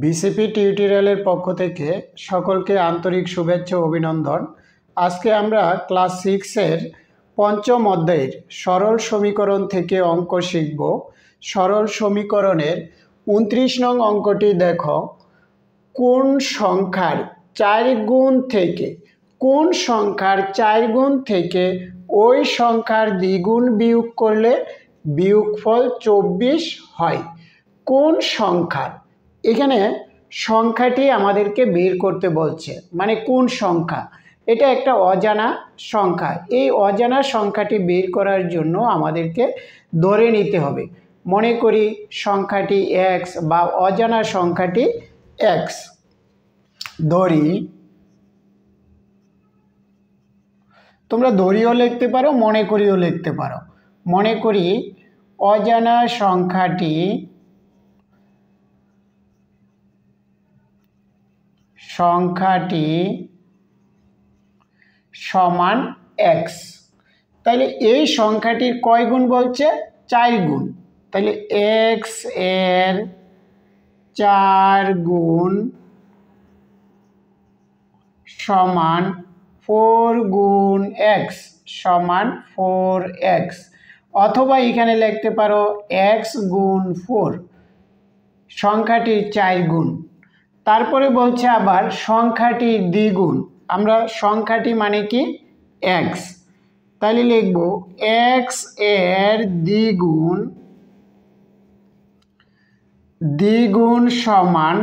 BCP টিউটোরিয়ালের পক্ষ থেকে সকলকে আন্তরিক শুভেচ্ছা ও অভিনন্দন। আজকে আমরা ক্লাস 6 এর পঞ্চম অধ্যায়ের সরল সমীকরণ থেকে অঙ্ক শিখব। সরল সমীকরণের 29 নং অঙ্কটি দেখো, কোন সংখ্যার 4 গুণ থেকে ওই সংখ্যার দ্বিগুণ বিয়োগ করলে বিয়োগফল 24 হয়। কোন সংখ্যার, এখানে সংখ্যাটি আমাদেরকে বের করতে বলছে, মানে কোন সংখ্যা, এটা একটা অজানা সংখ্যা। এই অজানা সংখ্যাটি বের করার জন্য আমাদেরকে ধরে নিতে হবে, মনে করি সংখ্যাটি x বা অজানা সংখ্যাটি x ধরি। তোমরা ধরিও লিখতে পারো, মনে করিও লিখতে পারো। মনে করি অজানা সংখ্যাটি সমান x। তাহলে এই সংখ্যাটির কয় গুণ বলছে? 4 গুণ। তাহলে x এর 4 গুণ সমান 4 গুণ x সমান 4x, অথবা এখানে লিখতে পারো x গুণ 4, সংখ্যাটির 4 গুণ। তারপরে বলছে আবার সংখ্যাটির দ্বিগুণ। আমরা সংখ্যাটি মানে কি x, তাহলে লিখব x এর দ্বিগুণ সমান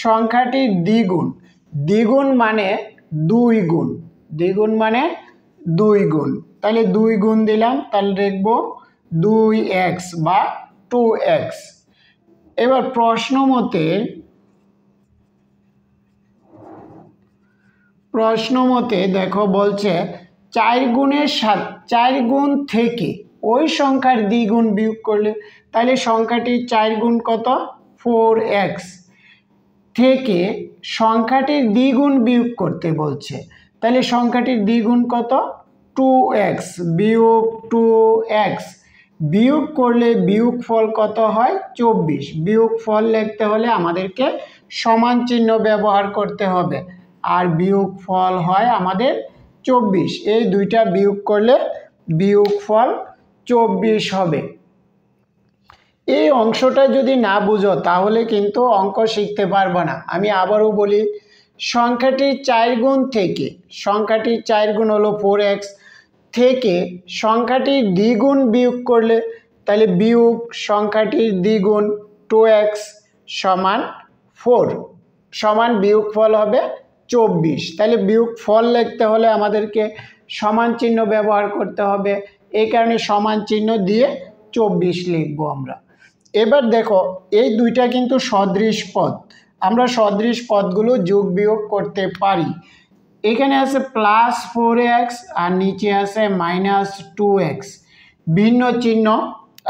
সংখ্যাটির দ্বিগুণ। দ্বিগুণ মানে 2 গুণ, দ্বিগুণ মানে 2 গুণ। তাহলে 2 গুণ দিলাম, তাহলে লিখব 2x বা 2x। এবার প্রশ্ন মতে দেখো বলছে 4 গুণ থেকে ওই সংখ্যার দ্বিগুণ বিয়োগ করলে, তাহলে সংখ্যাটির 4 গুণ কত? 4x থেকে সংখ্যাটির দ্বিগুণ বিয়োগ করতে বলছে, তাহলে সংখ্যাটির দ্বিগুণ কত? 2x বিয়োগ 2x। বিয়োগ করলে বিয়োগফল কত হয়? 24। বিয়োগফল লিখতে হলে আমাদেরকে সমান চিহ্ন ব্যবহার করতে হবে, আর বিয়োগফল হয় আমাদের 24। এই দুইটা বিয়োগ করলে বিয়োগফল 24 হবে। এই অংশটা যদি না বুঝো তাহলে কিন্তু অঙ্ক শিখতে পারবে না। আমি আবারও বলি, সংখ্যাটির 4 গুণ থেকে, সংখ্যাটির 4 গুণ হলো 4x, থেকে সংখ্যাটির দ্বিগুণ বিয়োগ করলে, তাহলে বিয়োগ সংখ্যাটির দ্বিগুণ 2x সমান 4 সমান বিয়োগফল হবে 24। তাহলে বিয়োগফল লিখতে হলে আমাদেরকে সমান চিহ্ন ব্যবহার করতে হবে, এই কারণে সমান চিহ্ন দিয়ে 24 লিখব আমরা। এবার দেখো এই দুইটা কিন্তু সদৃশ পদ, আমরা সদৃশ পদগুলো যোগ বিয়োগ করতে পারি। এখানে আছে +4x আর নিচে আছে -2x, ভিন্ন চিহ্ন।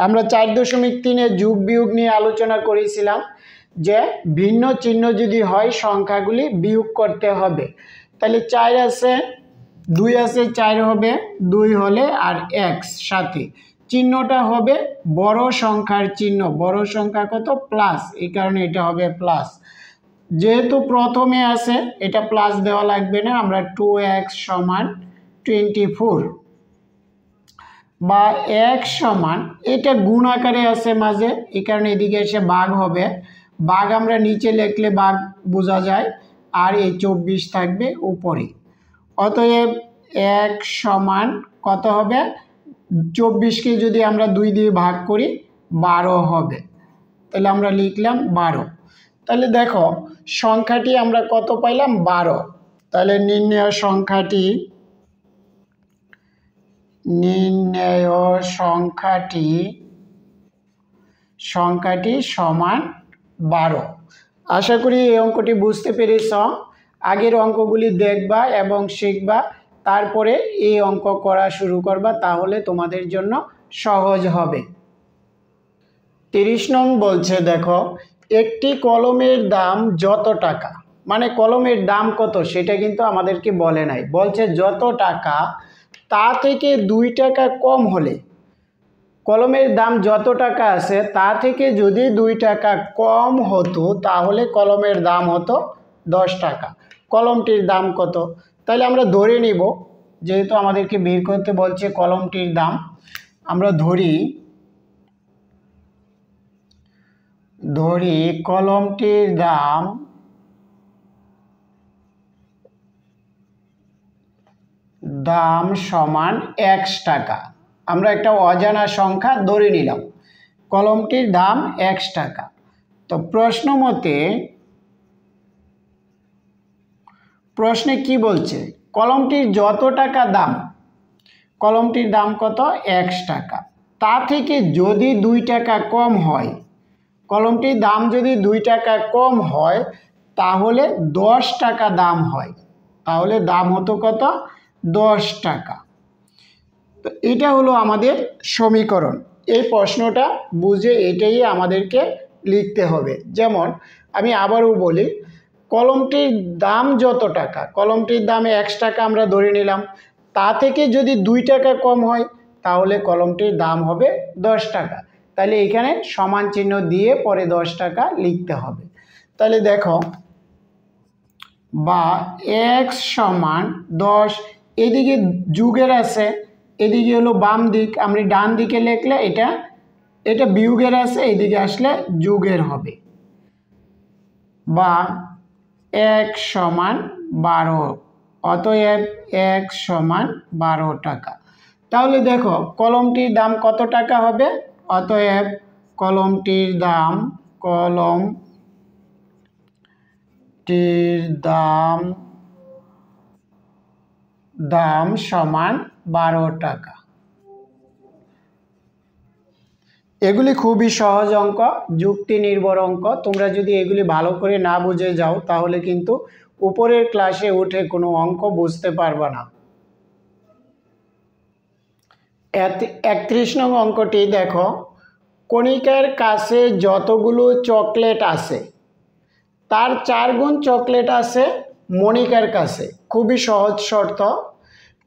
আমরা 4.3 যোগ বিয়োগ নিয়ে আলোচনা করেছিলাম যে ভিন্ন চিহ্ন যদি হয় সংখ্যাগুলি বিয়োগ করতে হবে। তাহলে 4 আছে, 2 আছে, 4 হবে, 2 হলে আর x সাথে চিহ্নটা হবে বড় সংখ্যার চিহ্ন। বড় সংখ্যা কত? প্লাস, এই কারণে এটা হবে প্লাস। যেহেতু প্রথমে আছে এটা প্লাস দেওয়া লাগবে না, আমরা 2x সমান 24 বা x সমান, এটা গুণ আকারে আছে মাঝে, এই কারণে এদিকে এসে ভাগ হবে। ভাগ আমরা নিচে লিখলে ভাগ বোঝা যায়, আর এই 24 থাকবে উপরে। অতএব x সমান কত হবে? 24কে যদি আমরা 2 দিয়ে ভাগ করি 12 হবে, তাহলে আমরা লিখলাম 12। তাহলে দেখো সংখ্যাটি আমরা কত পাইলাম? 12। তাহলে নির্ণেয় সংখ্যাটি সমান 12। আশা করি এই অঙ্কটি বুঝতে পেরেছ। আগের অঙ্কগুলি দেখবা এবং শিখবা, তারপরে এই অঙ্ক করা শুরু করবা, তাহলে তোমাদের জন্য সহজ হবে। 30 নং বলছে দেখো, একটি কলমের দাম যত টাকা, মানে কলমের দাম কত সেটা কিন্তু আমাদেরকে বলে নাই, বলছে যত টাকা তা থেকে 2 টাকা কম হলে কলমের দাম যত টাকা আছে তা থেকে যদি 2 টাকা কম হতো তাহলে কলমের দাম হতো 10 টাকা। কলমটির দাম কত? তাহলে আমরা ধরে নিব, যেহেতু আমাদেরকে বের করতে বলছে কলমটির দাম, আমরা ধরি কলমটির দাম সমান x টাকা। আমরা একটা অজানা সংখ্যা ধরে নিলাম, কলমটির দাম x টাকা। তো প্রশ্নে কি বলছে? কলমটির যত টাকা দাম, কলমটির দাম কত? x টাকা। তা থেকে যদি 2 টাকা কম হয়, কলমটির দাম যদি 2 টাকা কম হয় তাহলে 10 টাকা দাম হয়, তাহলে দাম হতো কত? 10 টাকা। তো এটা হলো আমাদের সমীকরণ। এই প্রশ্নটা বুঝে এটাই আমাদেরকে লিখতে হবে। যেমন আমি আবারও বলি, কলমটির দাম যত টাকা, কলমটির দামে x টাকা আমরা ধরে নিলাম, তা থেকে যদি 2 টাকা কম হয় তাহলে কলমটির দাম হবে 10 টাকা। তাহলে এখানে সমান চিহ্ন দিয়ে পরে 10 টাকা লিখতে হবে। তাহলে দেখো, বা x সমান 10, এদিকে যুগের আছে, এদিকে হলো বাম দিক, আমরা ডান দিকে লিখলে এটা বিয়োগের আছে, এদিকে আসলে যুগের হবে। বা x সমান 12, অতএব x সমান 12 টাকা। তাহলে দেখো কলমটির দাম কত টাকা হবে? অতএব কলমটির দাম সমান 12 টাকা। এগুলি খুবই সহজ অঙ্ক, যুক্তি নির্ভর অঙ্ক। তোমরা যদি এগুলি ভালো করে না বুঝে যাও তাহলে কিন্তু উপরের ক্লাসে উঠে কোনো অঙ্ক বুঝতে পারবে না। 31 নং অঙ্কটি দেখো, কণিকার কাছে যতগুলো চকলেট আছে তার 4 গুণ চকলেট আছে মনিকার কাছে। খুবই সহজ শর্ত।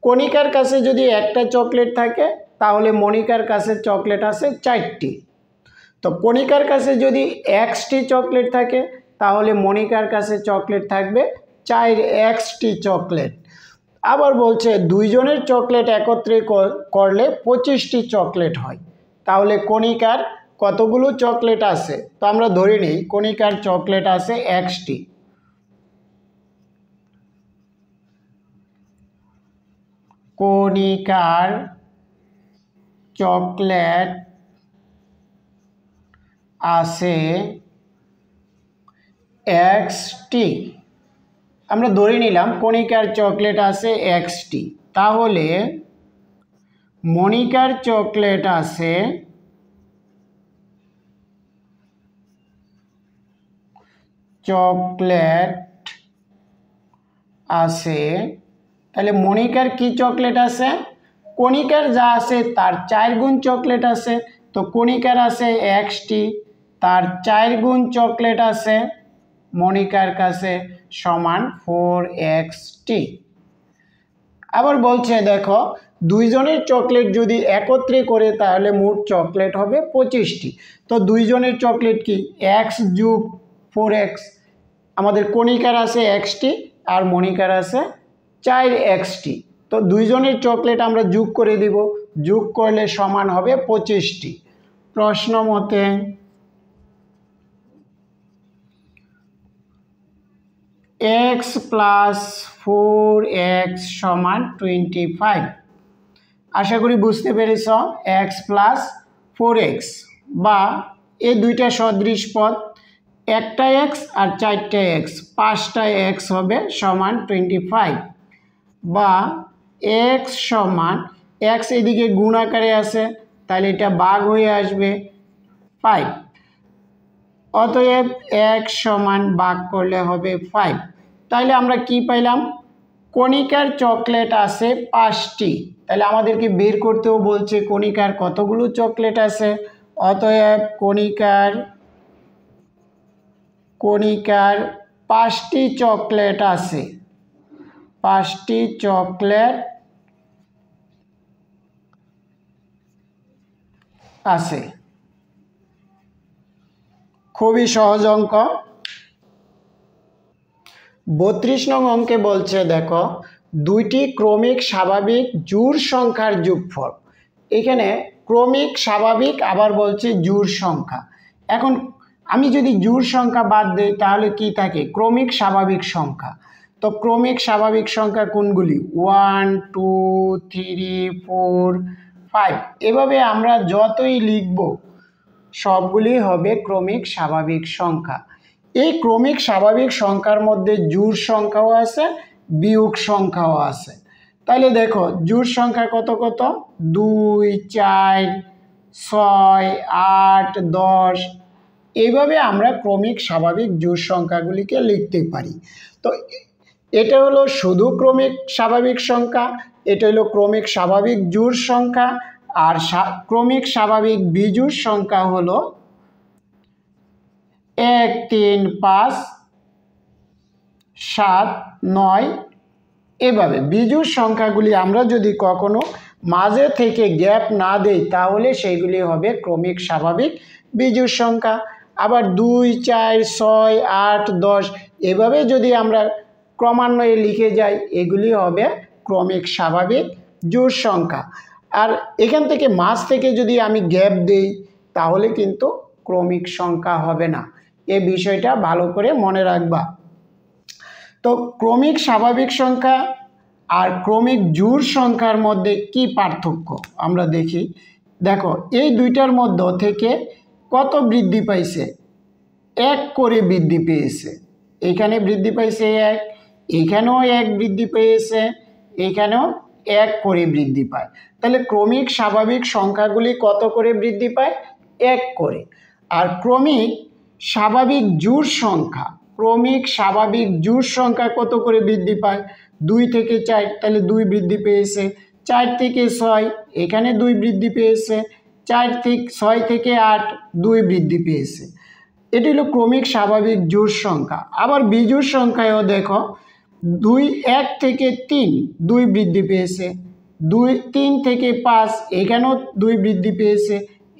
কণিকার কাছে যদি একটা চকলেট থাকে তাহলে মনিকার কাছে চকলেট আছে 4টি। তো কণিকার কাছে যদি xটি চকলেট থাকে তাহলে মনিকার কাছে চকলেট থাকবে 4x চকলেট। আবার বলছে 2 জনের চকলেট একত্রে করলে 25টি চকলেট হয়। তাহলে কণিকার কতগুলো চকলেট আছে? তো আমরা ধরে নিই কণিকার চকলেট আছে xটি। কণিকার চকলেট আছে xটি, আমরা ধরে নিলাম কণিকার চকলেট আছে xটি। তাহলে মনিকার চকলেট আছে তাহলে মনিকার কি চকলেট আছে? কণিকার যা আছে তার 4 গুণ চকলেট আছে। তো কণিকার আছে xটি, তার 4 গুণ চকলেট আছে মনিকার কাছে, সমান 4xটি। আবার বলছে দেখো, 2 জনের চকলেট যদি একত্রে করে তাহলে মোট চকলেট হবে 25টি। তো 2 জনের চকলেট কি? x যোগ 4x। আমাদের কণিকার আছে xটি আর মনিকার আছে 4xটি। তো 2 জনের চকলেট আমরা যোগ করে দিব, যোগ করলে সমান হবে 25টি। প্রশ্ন মতে x + 4x সমান 25। আশা করি বুঝতে পেরেছ। x + 4x, বা এই দুইটা সদৃশ পদ, একটা x আর 4টা x, 5টা x হবে সমান 25। বা x সমান, x এদিকে গুণ আকারে আছে তাহলে এটা ভাগ হয়ে আসবে 5। অতএব x সমান ভাগ করলে হবে 5। তাহলে আমরা কি পাইলাম? কণিকার চকলেট আছে 5টি। তাহলে আমাদেরকে বের করতেও বলছে কণিকার কতগুলো চকলেট আছে। অতএব কণিকার 5টি চকলেট আছে। 5টি চকলেট আছে। খুবই সহজ অঙ্ক। 32 নং অঙ্কে বলছে দেখো দুইটি ক্রমিক স্বাভাবিক জোড় সংখ্যার যোগফল। এখানে ক্রমিক স্বাভাবিক আবার বলছে জোড় সংখ্যা। এখন আমি যদি জোড় সংখ্যা বাদ দেই তাহলে কি থাকে? ক্রমিক স্বাভাবিক সংখ্যা। তো ক্রমিক স্বাভাবিক সংখ্যা কোনগুলি? 1 2 3 4 5 এভাবে আমরা যতই লিখব সবগুলি হবে ক্রমিক স্বাভাবিক সংখ্যা। এই ক্রমিক স্বাভাবিক সংখ্যার মধ্যে জোড় সংখ্যাও আছে, বিয়োগ সংখ্যাও আছে। তাহলে দেখো জোড় সংখ্যা কত কত? 2 4 6 8 10। এইভাবে আমরা ক্রমিক স্বাভাবিক জোড় সংখ্যাগুলিকে লিখতে পারি। তো এটা হলো শুধু ক্রমিক স্বাভাবিক সংখ্যা, এটা হলো ক্রমিক স্বাভাবিক জোড় সংখ্যা। আর ক্রমিক স্বাভাবিক বিজোড় সংখ্যা হলো 1 3 5 7 9। এভাবে বিজোড় সংখ্যাগুলি আমরা যদি কখনো মাঝে থেকে গ্যাপ না দেই তাহলে সেগুলি হবে ক্রমিক স্বাভাবিক বিজোড় সংখ্যা। আবার 2 4 6 8 10 এভাবে যদি আমরা ক্রমান্বয়ে লিখে যাই এগুলি হবে ক্রমিক স্বাভাবিক জোড় সংখ্যা। আর এখান থেকে মাঝ থেকে যদি আমি গ্যাপ দেই তাহলে কিন্তু ক্রমিক সংখ্যা হবে না। এই বিষয়টা ভালো করে মনে রাখবা। তো ক্রমিক স্বাভাবিক সংখ্যা আর ক্রমিক জোড় সংখ্যার মধ্যে কি পার্থক্য আমরা দেখি। দেখো এই দুইটার মধ্য থেকে কত বৃদ্ধি পাইছে? 1 করে বৃদ্ধি পেয়েছে। এখানে বৃদ্ধি পাইছে 1, এখানেও 1 বৃদ্ধি পেয়েছে, এখানেও 1 করে বৃদ্ধি পায়। তাহলে ক্রমিক স্বাভাবিক সংখ্যাগুলি কত করে বৃদ্ধি পায়? 1 করে। আর ক্রমিক স্বাভাবিক জোড় সংখ্যা, ক্রমিক স্বাভাবিক জোড় সংখ্যা কত করে বৃদ্ধি পায়? 2 থেকে 4, তাহলে 2 বৃদ্ধি পেয়েছে। 4 থেকে 6, এখানে 2 বৃদ্ধি পেয়েছে। 6 থেকে 8, 2 বৃদ্ধি পেয়েছে। এটি হলো ক্রমিক স্বাভাবিক জোড় সংখ্যা। আবার বিজোড় সংখ্যায়ও দেখো 1 থেকে 3, 2 বৃদ্ধি পেয়েছে। 3 থেকে 5, এখানেও 2 বৃদ্ধি পেয়েছে,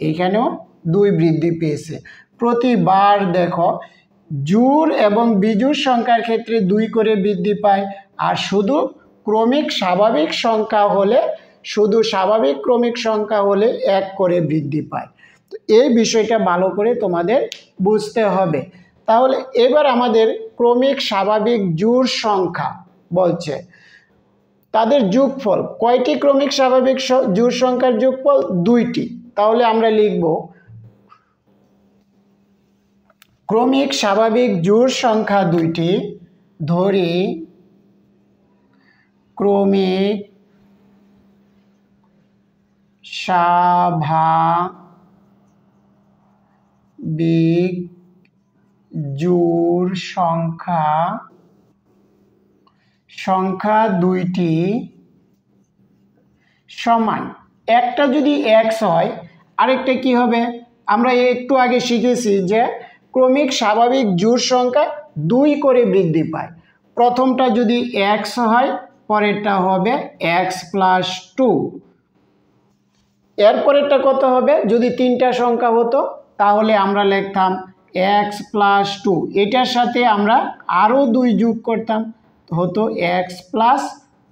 এখানেও 2 বৃদ্ধি পেয়েছে। প্রতিবার দেখো জোড় এবং বিজোড় সংখ্যার ক্ষেত্রে 2 করে বৃদ্ধি পায়। আর শুধু ক্রমিক স্বাভাবিক সংখ্যা হলে, শুধু স্বাভাবিক ক্রমিক সংখ্যা হলে 1 করে বৃদ্ধি পায়। তো এই বিষয়টা ভালো করে তোমাদের বুঝতে হবে। তাহলে এবার আমাদের ক্রমিক স্বাভাবিক জোড় সংখ্যা বলছে তাদের যোগফল। কয়টি ক্রমিক স্বাভাবিক জোড় সংখ্যার যোগফল? 2টি। তাহলে আমরা লিখব ক্রমিক স্বাভাবিক জোড় সংখ্যা 2টি। ধরি ক্রমিক স্বাভাবিক জোড় সংখ্যা 2টি সমান। একটা যদি x হয় আরেকটা কি হবে? আমরা একটু আগে শিখেছি যে ক্রমিক স্বাভাবিক জোড় সংখ্যা 2 করে বৃদ্ধি পায়। প্রথমটা যদি x হয় পরেরটা হবে x প্লাস 2। এরপরেরটা কত হবে? যদি 3টা সংখ্যা হতো তাহলে আমরা লিখতাম x প্লাস 2। এটার সাথে আমরা আরও 2 যোগ করতাম, হতো x প্লাস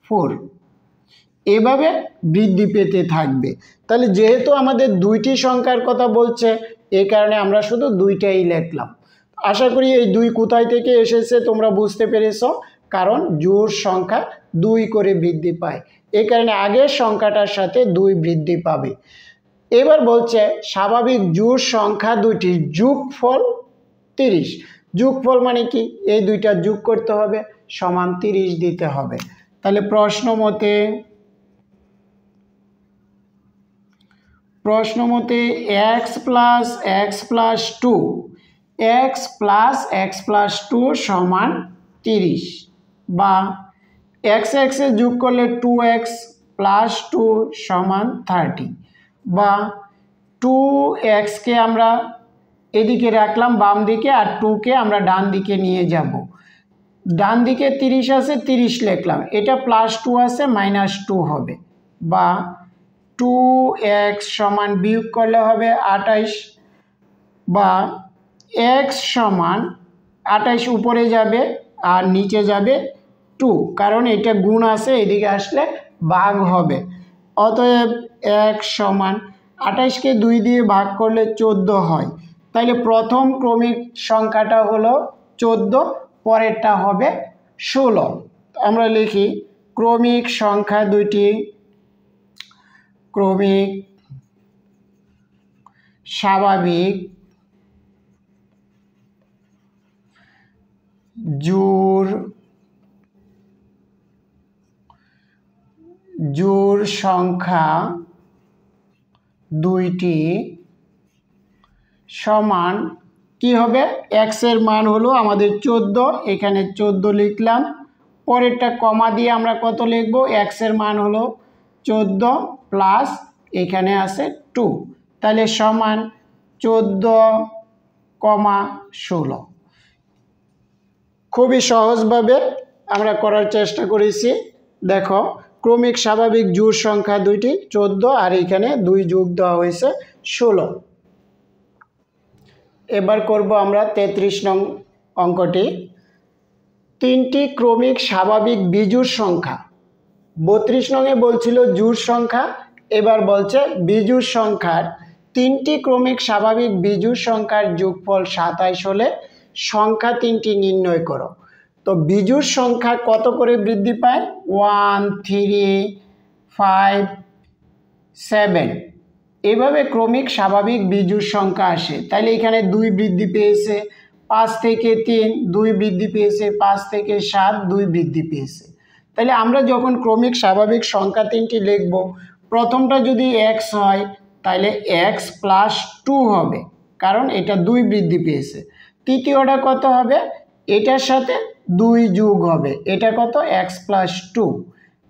4। এভাবে বৃদ্ধি পেতে থাকবে। তাহলে যেহেতু আমাদের 2টি সংখ্যার কথা বলছে এই কারণে আমরা শুধু 2টাই লিখলাম। আশা করি এই 2 কোথায় থেকে এসেছে তোমরা বুঝতে পেরেছো। কারণ জোড় সংখ্যা 2 করে বৃদ্ধি পায়, এই কারণে আগের সংখ্যাটার সাথে 2 বৃদ্ধি পাবে। এবার বলছে স্বাভাবিক জোড় সংখ্যা 2টির যোগফল 30। যোগফল মানে কি? এই 2টা যোগ করতে হবে, সমান 30 দিতে হবে। তাহলে প্রশ্ন মতে x প্লাস 2 সমান 30, বা x এ যোগ করলে 2x প্লাস 2 সমান 30, বা 2xকে আমরা এদিকে রাখলাম বাম দিকে আর 2কে আমরা ডান দিকে নিয়ে যাব। ডান দিকে 30 আছে, 30 লিখলাম, এটা প্লাস 2 আছে, মাইনাস 2 হবে। বা 2x সমান বিয়োগ করলে হবে 28 বা x সমান 28 উপরে যাবে আর নিচে যাবে 2, কারণ এটা গুণ আছে, এদিকে আসলে ভাগ হবে। অতএব x সমান 28কে 2 দিয়ে ভাগ করলে 14 হয়। তাহলে প্রথম ক্রমিক সংখ্যাটা হলো 14, পরেরটা হবে 16। আমরা লিখি ক্রমিক সংখ্যা দুইটি ক্রমিক স্বাভাবিক জোড় সংখ্যা দুইটি সমান কি হবে, x এর মান হলো আমাদের 14, এখানে 14 লিখলাম, পরেরটা কমা দিয়ে আমরা কত লিখব, x এর মান হলো 14 প্লাস এখানে আছে 2, তাহলে সমান 14,16। খুবই সহজভাবে আমরা করার চেষ্টা করেছি। দেখো ক্রমিক স্বাভাবিক জোড় সংখ্যা দুইটি 14 আর এখানে 2 যোগ দেওয়া হয়েছে 16। এবার করব আমরা 33 নং অঙ্কটি। তিনটি ক্রমিক স্বাভাবিক বিজোড় সংখ্যা, 32 নংয়ে বলছিল জোড় সংখ্যা, এবার বলছে বিজোড় সংখ্যার তিনটি ক্রমিক স্বাভাবিক বিজোড় সংখ্যার যোগফল 27 হলে সংখ্যা তিনটি নির্ণয় করো। তো বিজোড় সংখ্যা কত করে বৃদ্ধি পায়, 1 3 5 7, এভাবে ক্রমিক স্বাভাবিক বিজোড় সংখ্যা আসে। তাহলে এখানে 2 বৃদ্ধি পেয়েছে, 5 থেকে 3 2 বৃদ্ধি পেয়েছে, 5 থেকে 7 2 বৃদ্ধি পেয়েছে। তাহলে আমরা যখন ক্রমিক স্বাভাবিক সংখ্যা তিনটি লিখব, প্রথমটা যদি x হয় তাহলে x প্লাস 2 হবে, কারণ এটা 2 বৃদ্ধি পেয়েছে। তৃতীয়টা কত হবে, এটার সাথে 2 যোগ হবে, এটা কত x প্লাস 2,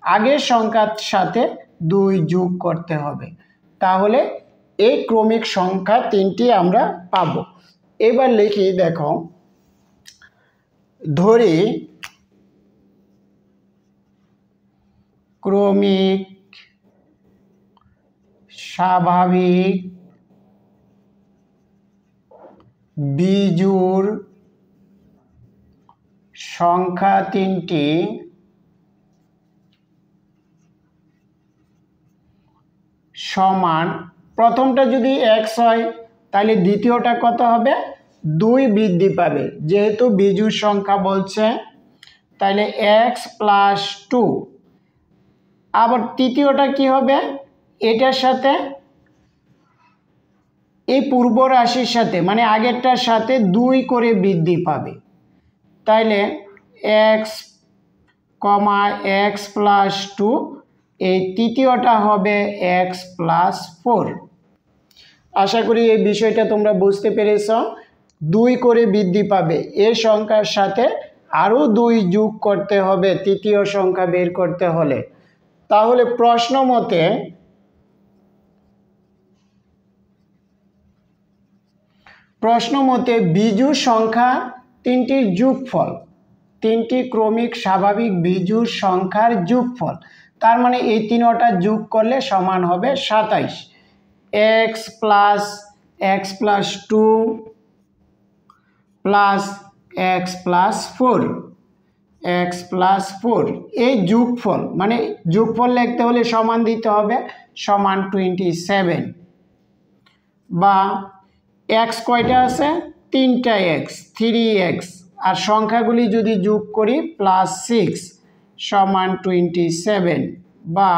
আগের সংখ্যার সাথে 2 যোগ করতে হবে, তাহলে এই ক্রমিক সংখ্যা তিনটি আমরা পাব। এবার লিখি, দেখো ধরি ক্রমিক স্বাভাবিক বিজোড় সংখ্যা তিনটি সমান, প্রথমটা যদি x হয় তাহলে দ্বিতীয়টা কত হবে, 2 বৃদ্ধি পাবে, যেহেতু বিজোড় সংখ্যা বলছে, তাহলে x প্লাস 2। আবার তৃতীয়টা কি হবে, এটার সাথে এই পূর্ব রাশির সাথে মানে আগেরটার সাথে 2 করে বৃদ্ধি পাবে, তাইলে x, x প্লাস 2, এই তৃতীয়টা হবে x প্লাস 4। আশা করি এই বিষয়টা তোমরা বুঝতে পেরেছ। 2 করে বৃদ্ধি পাবে, এই সংখ্যার সাথে আরও 2 যোগ করতে হবে তৃতীয় সংখ্যা বের করতে হলে। তাহলে প্রশ্ন মতে বিজোড় সংখ্যা তিনটির যোগফল, তিনটি ক্রমিক স্বাভাবিক বিজোড় সংখ্যার যোগফল, তার মানে এই তিনটা যোগ করলে সমান হবে 27। x plus 2 plus x plus 4, x plus 4, এই যোগফল মানে যোগফল লিখতে হলে সমান দিতে হবে, সমান 27। বা x কয়টা আছে, 3টা x, 3x, আর সংখ্যাগুলি যদি যোগ করি প্লাস 6 সমান 27, বা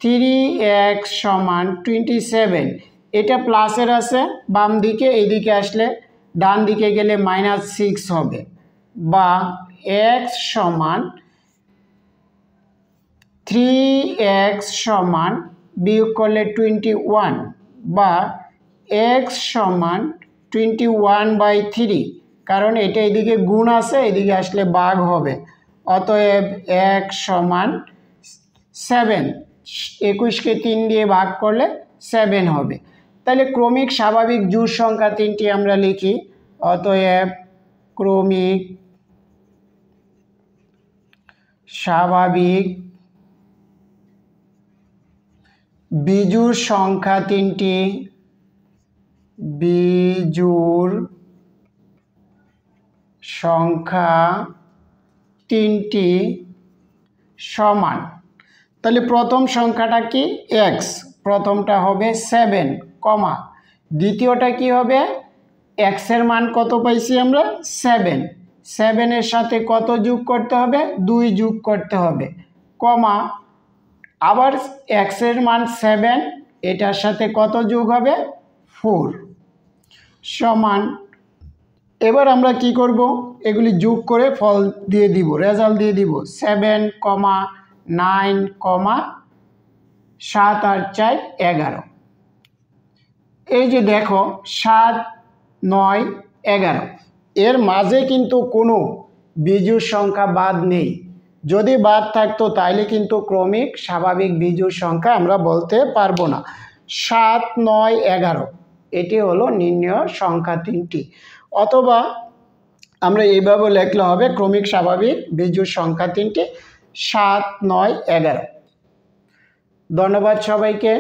3x সমান 27, এটা প্লাসের আছে বাম দিকে, এইদিকে আসলে ডান দিকে গেলে -6 হবে, বা x সমান 3x সমান বিয়োগ করলে 21, বা x সমান 21/3, কারণ এটা এদিকে গুণ আছে, এদিকে আসলে ভাগ হবে, অতএব x সমান 7, 21কে 3 দিয়ে ভাগ করলে 7 হবে। তাহলে ক্রমিক স্বাভাবিক জোড় সংখ্যা তিনটি আমরা লিখি, অতএব ক্রমিক স্বাভাবিক বিজোড় সংখ্যা তিনটি, বিজোড় সংখ্যা তিনটি সমান। তাহলে প্রথম সংখ্যাটা কি এক্স, প্রথমটা হবে 7, দ্বিতীয়টা কি হবে এক্সের মান কত পাইছি আমরা 7, 7-এর সাথে কত যোগ করতে হবে 2 যোগ করতে হবে, আবার এক্সের মান 7, এটার সাথে কত যোগ হবে 4 সমান। এবার আমরা কি করব, এগুলি যোগ করে ফল দিয়ে দিব, রেজাল্ট দিয়ে দিব 7, 9, 7 আর 4 11। এই যে দেখো 7, 9, 11 এর মাঝে কিন্তু কোনো বিজোড় সংখ্যা বাদ নেই। যদি বাদ থাকতো তাহলে কিন্তু ক্রমিক স্বাভাবিক বিজোড় সংখ্যা আমরা বলতে পারবো না। 7, 9, 11 এটি হলো নির্ণেয় সংখ্যা তিনটি, অথবা আমরা এইভাবে লিখলে হবে ক্রমিক স্বাভাবিক বিজোড় সংখ্যা তিনটি 7, 9, 11। ধন্যবাদ সবাইকে।